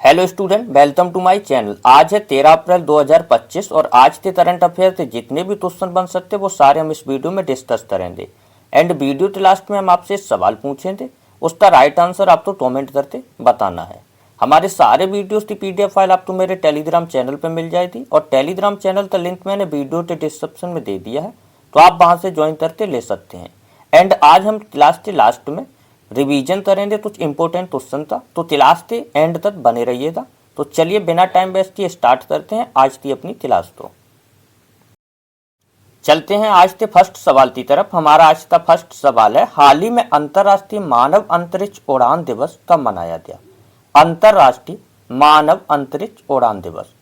Hello student, welcome to my channel. आज है 13 अप्रैल 2025 और आज के करंट अफेयर से जितने भी क्वेश्चन बन सकते वो सारे हम इस वीडियो में डिस्कस करेंगे। एंड वीडियो के लास्ट में हम आपसे सवाल पूछेंगे, उसका राइट आंसर आपको कमेंट करके बताना है। हमारे सारे वीडियोस की पीडीएफ फाइल आपको मेरे टेलीग्राम चैनल पर मिल जाएगी और टेलीग्राम चैनल का लिंक मैंने वीडियो के डिस्क्रिप्शन में दे दिया है, तो आप वहाँ से ज्वाइन करके ले सकते हैं। एंड आज हम क्लास के लास्ट में रिवीजन करेंगे कुछ इंपॉर्टेंट क्वेश्चन था, तो क्लास के एंड तक बने रहिएगा। तो चलिए बिना टाइम वेस्ट किए स्टार्ट करते हैं आज की अपनी क्लास को। चलते हैं आज के फर्स्ट सवाल की तरफ। हमारा आज का फर्स्ट सवाल है, हाल ही में अंतर्राष्ट्रीय मानव अंतरिक्ष उड़ान दिवस कब मनाया गया? अंतर्राष्ट्रीय मानव अंतरिक्ष उड़ान दिवस।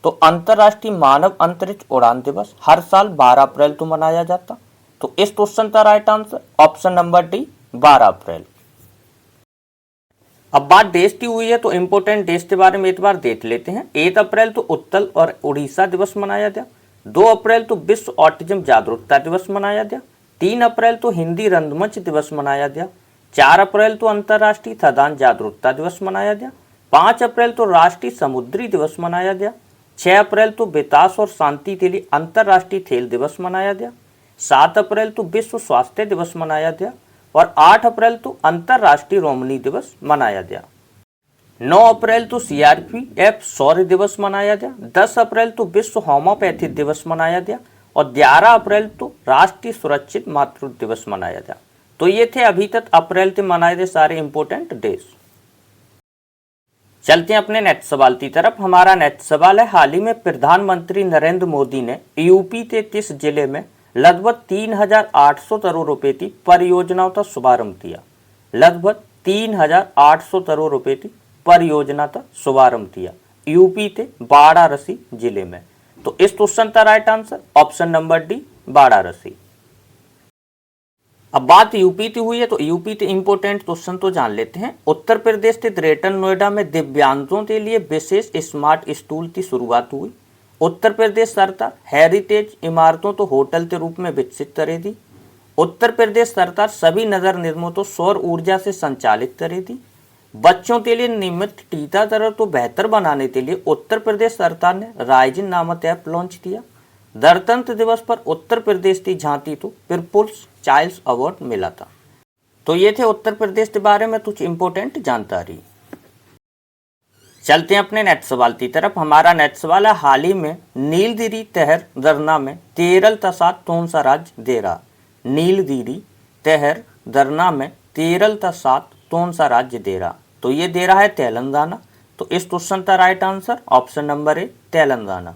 तो अंतर्राष्ट्रीय मानव अंतरिक्ष उड़ान दिवस हर साल 12 अप्रैल को मनाया जाता। तो इस क्वेश्चन का right answer option number D 12 अप्रैल। अब बात देश की हुई है तो इंपोर्टेंट देश के बारे में एक बार देख लेते हैं। 1 अप्रैल तो उत्कल और उड़ीसा दिवस मनाया गया। 2 अप्रैल तो विश्व ऑटिज्म जागरूकता दिवस मनाया गया। 3 अप्रैल तो हिंदी रंगमंच दिवस मनाया गया। 4 अप्रैल तो अंतर्राष्ट्रीय खदान जागरूकता दिवस मनाया गया। 5 अप्रैल तो राष्ट्रीय समुद्री दिवस मनाया गया। 6 अप्रैल तो विकास और शांति के लिए अंतर्राष्ट्रीय खेल दिवस मनाया गया। 7 अप्रैल तो विश्व स्वास्थ्य दिवस मनाया गया और 8 अप्रैल तो अंतर्राष्ट्रीय रोमनी दिवस मनाया गया। 9 अप्रैल तो सीआरपीएफ शौर्य दिवस मनाया गया। 10 अप्रैल तो विश्व होम्योपैथी दिवस मनाया गया और 11 अप्रैल तो राष्ट्रीय सुरक्षित मातृत्व दिवस मनाया गया। तो ये थे अभी तक अप्रैल के मनाए गए सारे इंपोर्टेंट डेज। चलते हैं अपने नेक्स्ट सवाल की तरफ। हमारा नेक्स्ट सवाल है, हाल ही में प्रधानमंत्री नरेंद्र मोदी ने यूपी के किस जिले में लगभग 3,800 करोड़ रुपए की परियोजनाओं का शुभारंभ किया? लगभग 3,800 करोड़ रुपए की परियोजना का शुभारंभ किया यूपी के वाराणसी जिले में। तो इस क्वेश्चन का right answer option number D Varanasi. अब बात यूपी की हुई है तो यूपी के इंपोर्टेंट क्वेश्चन तो जान लेते हैं। उत्तर प्रदेश के ग्रेटर नोएडा में दिव्यांगों के लिए विशेष स्मार्ट स्कूल की शुरुआत हुई। उत्तर प्रदेश सरकार हेरिटेज इमारतों तो होटल के रूप में विकसित करेगी। उत्तर प्रदेश सरकार सभी नगर निगमों को सौर ऊर्जा से संचालित करेगी। बच्चों के लिए नियमित टीकाकरण को बेहतर बनाने के लिए उत्तर प्रदेश सरकार ने राइजिन नामक ऐप लॉन्च किया। गणतंत्र दिवस पर उत्तर प्रदेश की झांकी को पीपुल्स चाइल्ड अवार्ड मिला था। तो ये थे उत्तर प्रदेश के बारे में कुछ इंपोर्टेंट जानकारी। चलते हैं अपने नेक्स्ट सवाल की तरफ। हमारा नेक्स्ट सवाल है, हाल ही में नीलगिरी तहर धरना में केरल का साथ कौन सा राज्य दे रहा? नीलगिरी तहर धरना में केरल का साथ कौन सा राज्य दे रहा? तो ये दे रहा है तेलंगाना। तो इस क्वेश्चन का right answer option number A Telangana.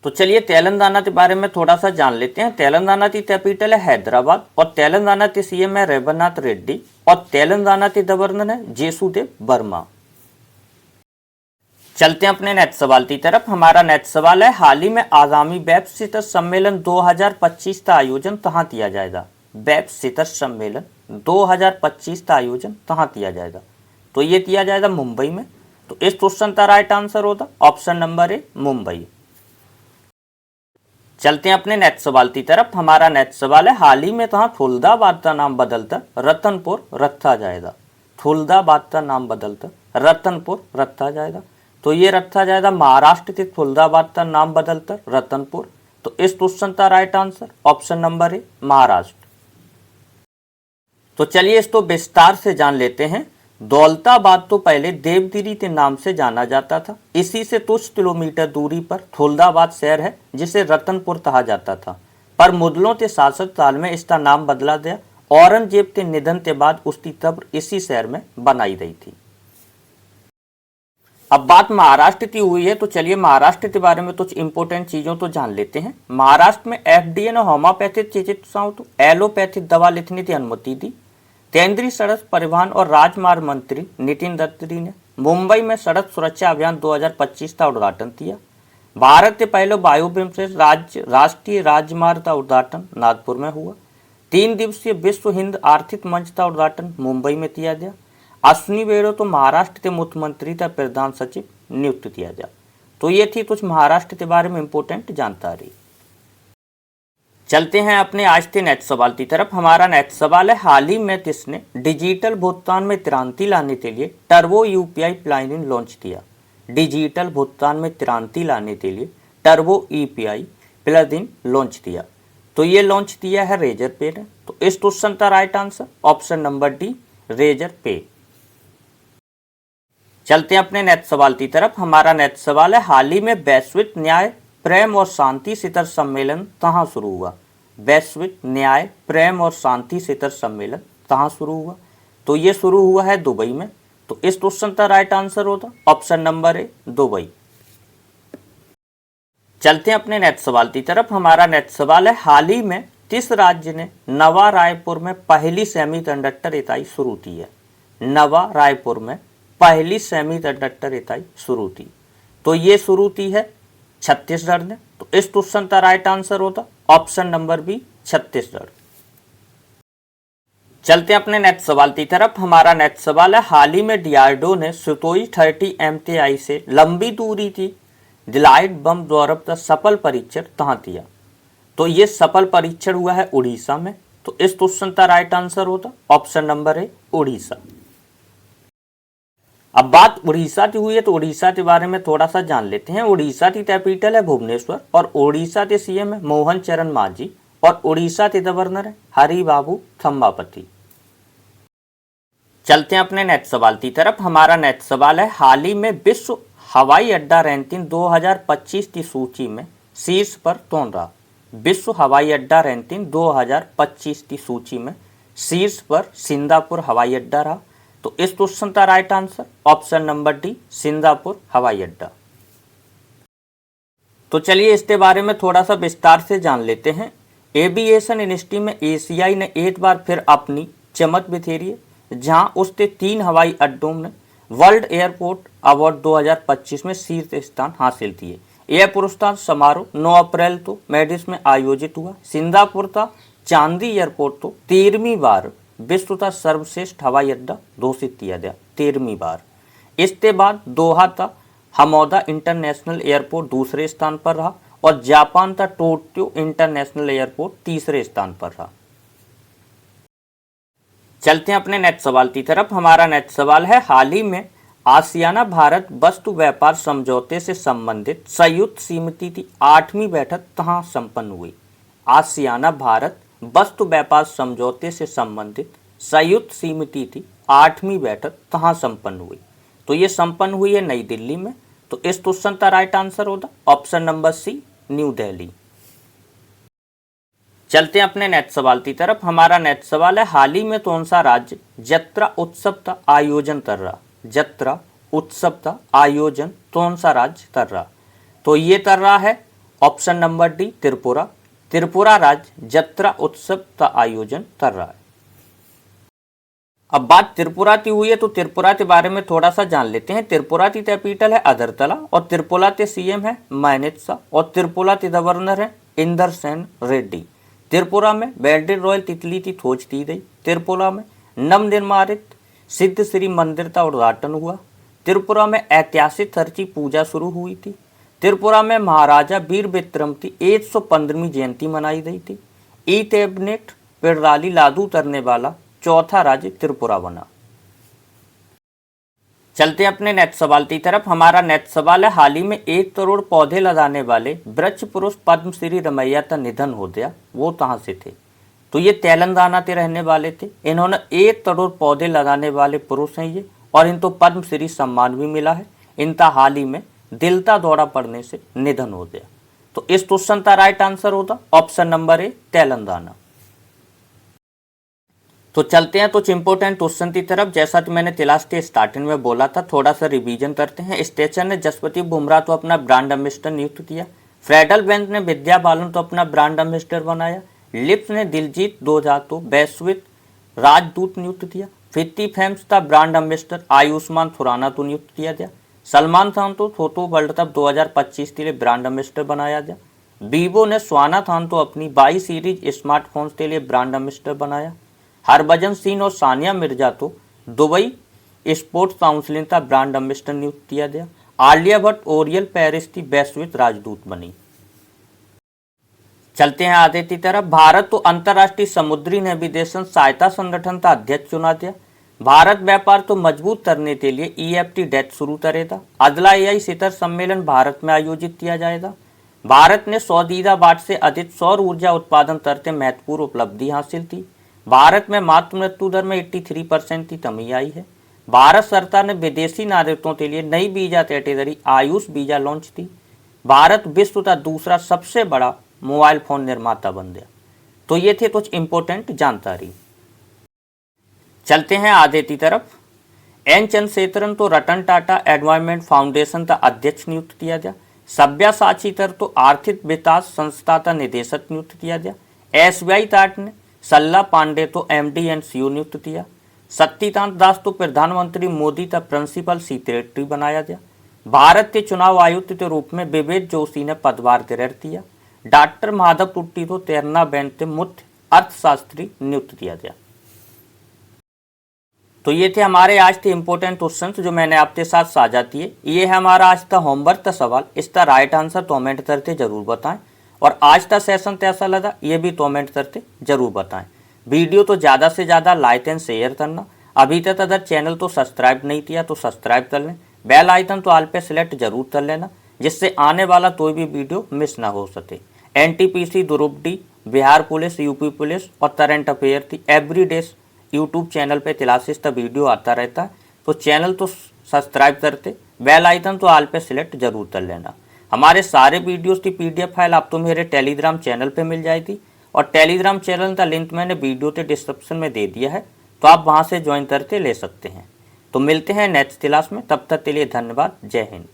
तो चलिए तेलंगाना के बारे में थोड़ा सा जान लेते हैं। तेलंगाना की कैपिटल है हैदराबाद और तेलंगाना के सीएम है रेवन्नाथ रेड्डी और तेलंगाना के गवर्नर है जेसुदेव वर्मा। चलते हैं अपने नेक्स्ट सवाल की तरफ। हमारा नेक्स्ट सवाल है, हाल ही में आगामी वेब शिखर सम्मेलन 2025 का आयोजन कहाँ किया जाएगा? वेब शिखर सम्मेलन 2025 का आयोजन कहाँ किया जाएगा? तो ये किया जाएगा मुंबई में। तो इस क्वेश्चन का राइट आंसर होगा ऑप्शन नंबर ए मुंबई। चलते हैं अपने नेक्स्ट सवाल की तरफ। हमारा नेक्स्ट सवाल है, हाल ही में कहाँ फुलदाबाद का नाम बदलकर रतनपुर रखा जाएगा? फुलदाबाद का नाम बदलकर रतनपुर रखा जाएगा। तो ये रखा जाएगा महाराष्ट्र के फुलदाबाद का नाम बदलकर रतनपुर। तो इस क्वेश्चन का right answer option number A Maharashtra. तो चलिए इसको विस्तार से जान लेते हैं। दौलताबाद तो पहले देवगिरी के नाम से जाना जाता था। इसी से कुछ किलोमीटर दूरी पर फुलदाबाद शहर है जिसे रतनपुर कहा जाता था, पर मुगलों के शासक काल में इसका नाम बदला गया। औरंगजेब के निधन के बाद उसकी कब्र इसी शहर में बनाई गई थी। अब बात महाराष्ट्र की हुई है तो चलिए महाराष्ट्र के बारे में कुछ इंपोर्टेंट चीजों तो जान लेते हैं। महाराष्ट्र में एफडीए ने होम्योपैथिक चिकित्साओं तो एलोपैथिक दवा लिखने की अनुमति दी। केंद्रीय सड़क परिवहन और राजमार्ग मंत्री नितिन गडकरी ने मुंबई में सड़क सुरक्षा अभियान 2025 का उद्घाटन किया। भारत के पहले बायोब्रिम्स राष्ट्रीय राजमार्ग का उद्घाटन नागपुर में हुआ। 3 दिवसीय विश्व हिंद आर्थिक मंच का उद्घाटन मुंबई में किया गया। अश्विनी बेड़ो तो महाराष्ट्र के मुख्यमंत्री का प्रधान सचिव नियुक्त किया गया। तो ये थी कुछ महाराष्ट्र के बारे में इंपोर्टेंट जानकारी। चलते हैं अपने आज के नेक्स्ट सवाल की तरफ। हमारा नेक्स्ट सवाल है, हाल ही में किसने डिजिटल भुगतान में क्रांति लाने के लिए टर्बो यूपीआई प्लान लॉन्च किया? डिजिटल भुगतान में क्रांति लाने के लिए टर्बो यूपीआई प्लगइन लॉन्च किया। तो ये लॉन्च किया है रेजर पे ने। तो इस क्वेश्चन का right answer option number D, razor पे। चलते हैं अपने नेक्स्ट सवाल की तरफ। हमारा नेक्स्ट सवाल है, हाल ही में वैश्विक न्याय प्रेम और शांति शिखर सम्मेलन कहाँ शुरू हुआ? वैश्विक न्याय प्रेम और शांति शिखर सम्मेलन कहाँ शुरू हुआ? तो ये शुरू हुआ है दुबई में। तो इस क्वेश्चन का राइट आंसर होता ऑप्शन नंबर ए, दुबई। चलते हैं अपने नेक्स्ट सवाल की तरफ। हमारा नेक्स्ट सवाल है, हाल ही में किस राज्य ने नवा रायपुर में पहली सेमीकंडक्टर इकाई शुरू की है? नवा रायपुर में पहली सेमीकंडक्टर इकाई शुरू की। तो ये शुरू की है छत्तीसगढ़ ने। तो इस क्वेश्चन का राइट आंसर होता ऑप्शन नंबर बी, छत्तीसगढ़। चलते हैं अपने नेक्स्ट सवाल की तरफ। हमारा नेक्स्ट सवाल है, हाल ही में डीआरडीओ ने सुखोई 30 MTI से लंबी दूरी की ग्लाइड बम द्वारा का सफल परीक्षण कहाँ किया? तो ये सफल परीक्षण हुआ है उड़ीसा में। तो इस क्वेश्चन का राइट आंसर होता ऑप्शन नंबर ए, उड़ीसा। अब बात उड़ीसा की हुई है तो उड़ीसा के बारे में थोड़ा सा जान लेते हैं। उड़ीसा की कैपिटल है भुवनेश्वर और उड़ीसा के सीएम है मोहन चरण मांझी और उड़ीसा के गवर्नर है हरि बाबू थम्बापति। चलते हैं अपने नेक्स्ट सवाल की तरफ। हमारा नेक्स्ट सवाल है, हाल ही में विश्व हवाई अड्डा रैंकिंग 2025 की सूची में शीर्ष पर कौन रहा? विश्व हवाई अड्डा रैंकिंग 2025 की सूची में शीर्ष पर सिंगापुर हवाई अड्डा रहा। तो इस क्वेश्चन का right answer option number D, Singapore हवाई अड्डा। तो चलिए इसके बारे में थोड़ा सा विस्तार से जान लेते हैं। एविएशन इंडस्ट्री में एशियाई ने एक बार फिर अपनी चमक बिखेरी है, जहां उसके 3 हवाई अड्डों ने वर्ल्ड एयरपोर्ट अवार्ड 2025 में शीर्ष स्थान हासिल किए। यह पुरस्कार समारोह 9 अप्रैल को मैड्रिड में आयोजित हुआ। सिंगापुर का चांदी एयरपोर्ट तो 13वीं बार विश्व का सर्वश्रेष्ठ हवाई अड्डा घोषित किया गया, 13वीं बार। इसके बाद दोहा का हमौदा इंटरनेशनल एयरपोर्ट दूसरे स्थान पर रहा और जापान का टोक्यो इंटरनेशनल एयरपोर्ट तीसरे स्थान पर रहा। चलते हैं अपने नेक्स्ट सवाल की तरफ। हमारा नेक्स्ट सवाल है, हाल ही में आसियाना भारत वस्तु व्यापार समझौते से संबंधित संयुक्त समिति की 8वीं बैठक कहाँ संपन्न हुई? आसियाना भारत वस्तु व्यापार समझौते से संबंधित संयुक्त समिति की 8वीं बैठक कहाँ संपन्न हुई? तो ये संपन्न हुई है नई दिल्ली में। तो इस क्वेश्चन का राइट आंसर होगा option number C, New Delhi. चलते हैं अपने नेक्स्ट सवाल की तरफ। हमारा नेक्स्ट सवाल है, हाल ही में कौन सा राज्य जत्रा उत्सव का आयोजन कर रहा? जत्रा उत्सव का आयोजन कौन सा राज्य कर रहा? तो ये कर रहा है option number D, Tripura. Tripura राज्य जत्रा उत्सव का आयोजन कर रहा है। अब बात त्रिपुरा की हुई है तो त्रिपुरा के बारे में थोड़ा सा जान लेते हैं। त्रिपुरा की कैपिटल है अगरतला और त्रिपुरा के सीएम है मानेक शाह और त्रिपुरा के गवर्नर है इंदर सेन रेड्डी। त्रिपुरा में बेल्टेड रॉयल तितली की खोज की गई। त्रिपुरा में नवनिर्मित सिद्ध श्री मंदिर का उद्घाटन हुआ। त्रिपुरा में ऐतिहासिक खर्ची पूजा शुरू हुई थी। त्रिपुरा में महाराजा वीर विक्रम की 115वीं जयंती मनाई गई थी। ई कैबिनेट पेड़राली लादू करने वाला चौथा राज्य त्रिपुरा बना। चलते हैं अपने नेक्स्ट सवाल की तरफ। हमारा नेक्स्ट सवाल है, हाल ही में 1 करोड़ पौधे लगाने वाले वृक्ष पुरुष पद्मश्री रमैया का निधन हो गया। वो कहाँ से थे? तो ये तेलंगाना के रहने वाले थे। इन्होंने 1 करोड़ पौधे लगाने वाले पुरुष हैं ये, और इनको पद्मश्री सम्मान भी मिला है। इनका हाल ही में दिल का दौरा पड़ने से निधन हो गया। तो इस क्वेश्चन का राइट आंसर होता ऑप्शन नंबर ए, तेलंगाना। तो चलते हैं कुछ इंपॉर्टेंट क्वेश्चन की तरफ। जैसा कि मैंने क्लास के स्टार्टिंग में बोला था, थोड़ा सा रिवीजन करते हैं। स्टेशन ने जसपति बुमराह को अपना ब्रांड एम्बेसडर नियुक्त किया। फेडरल बैंक ने विद्या बालन को अपना ब्रांड एम्बेसडर बनाया। लिप्स ने दिलजीत दोसांझ को वैश्विक राजदूत नियुक्त किया। 50 फिल्म्स का ब्रांड एम्बेसडर आयुष्मान खुराना को नियुक्त किया गया। सलमान खान को फोटो वर्ल्ड कप 2025 के लिए ब्रांड एम्बेसडर बनाया गया। वीवो ने स्वाना खान को अपनी 22 सीरीज स्मार्टफोन्स के लिए ब्रांड एम्बेसडर बनाया। हरभजन सिंह और सानिया मिर्जा को दुबई स्पोर्ट्स काउंसिल का ब्रांड एम्बेसडर नियुक्त किया गया। आलिया भट्ट ओरियल पेरिस की वैश्विक राजदूत बनी। चलते हैं आगे की तरफ। भारत तो अंतर्राष्ट्रीय समुद्री नेविगेशन सहायता संगठन का अध्यक्ष चुना दिया। भारत व्यापार तो मजबूत करने के लिए EFT डेट शुरू करेगा। अगला AI शिखर सम्मेलन भारत में आयोजित किया जाएगा। भारत ने 100 गीगावाट से अधिक सौर ऊर्जा उत्पादन करके महत्वपूर्ण उपलब्धि हासिल की। भारत में मातृ मृत्यु दर में 83% की कमी आई है। भारत सरकार ने विदेशी नागरिकों के लिए नई visa category Ayush visa launch की। भारत विश्व का दूसरा सबसे बड़ा मोबाइल फोन निर्माता बन गया। तो ये थे कुछ इंपॉर्टेंट जानकारी। चलते हैं आगे की तरफ। एन चंद्रशेखरन को रतन टाटा एनवायरमेंट फाउंडेशन का अध्यक्ष नियुक्त किया गया। सब्यासाची तर तो आर्थिक विकास संस्था का निदेशक नियुक्त किया गया। SBI कार्ड ने सल्ला पांडे को MD एंड CEO नियुक्त किया। सत्यकांत दास को प्रधानमंत्री मोदी का प्रिंसिपल सेक्रेटरी बनाया गया। भारत के चुनाव आयुक्त के रूप में विवेक जोशी ने पदभार ग्रहण किया। डॉक्टर माधव कुट्टी को तैरना बैंड के मुख्य अर्थशास्त्री नियुक्त किया गया। तो ये थे हमारे आज के इंपॉर्टेंट क्वेश्चंस जो मैंने आपके साथ साझा किए। ये है हमारा आज का होमवर्क का सवाल। इसका राइट आंसर कमेंट करके जरूर बताएं और आज का सेशन कैसा लगा ये भी कमेंट करके जरूर बताएं। वीडियो तो ज़्यादा से ज़्यादा लाइक एंड शेयर करना। अभी तक अगर चैनल तो सब्सक्राइब नहीं किया तो सब्सक्राइब कर लें। बेल आइकन तो ऑल पे सेलेक्ट जरूर कर लेना जिससे आने वाला कोई भी वीडियो मिस ना हो सके। NTPC, group D, Bihar police, UP police और करंट अफेयर की एवरीडे यूट्यूब चैनल पे क्लासेस का वीडियो आता रहता है। तो चैनल तो सब्सक्राइब करते, बेल आइकन तो ऑल पे सिलेक्ट जरूर कर लेना। हमारे सारे वीडियोस की PDF फाइल आपको मेरे टेलीग्राम चैनल पे मिल जाएगी और टेलीग्राम चैनल का लिंक मैंने वीडियो के डिस्क्रिप्शन में दे दिया है, तो आप वहाँ से ज्वाइन करके ले सकते हैं। तो मिलते हैं नेक्स्ट क्लास में, तब तक के लिए धन्यवाद। जय हिंद।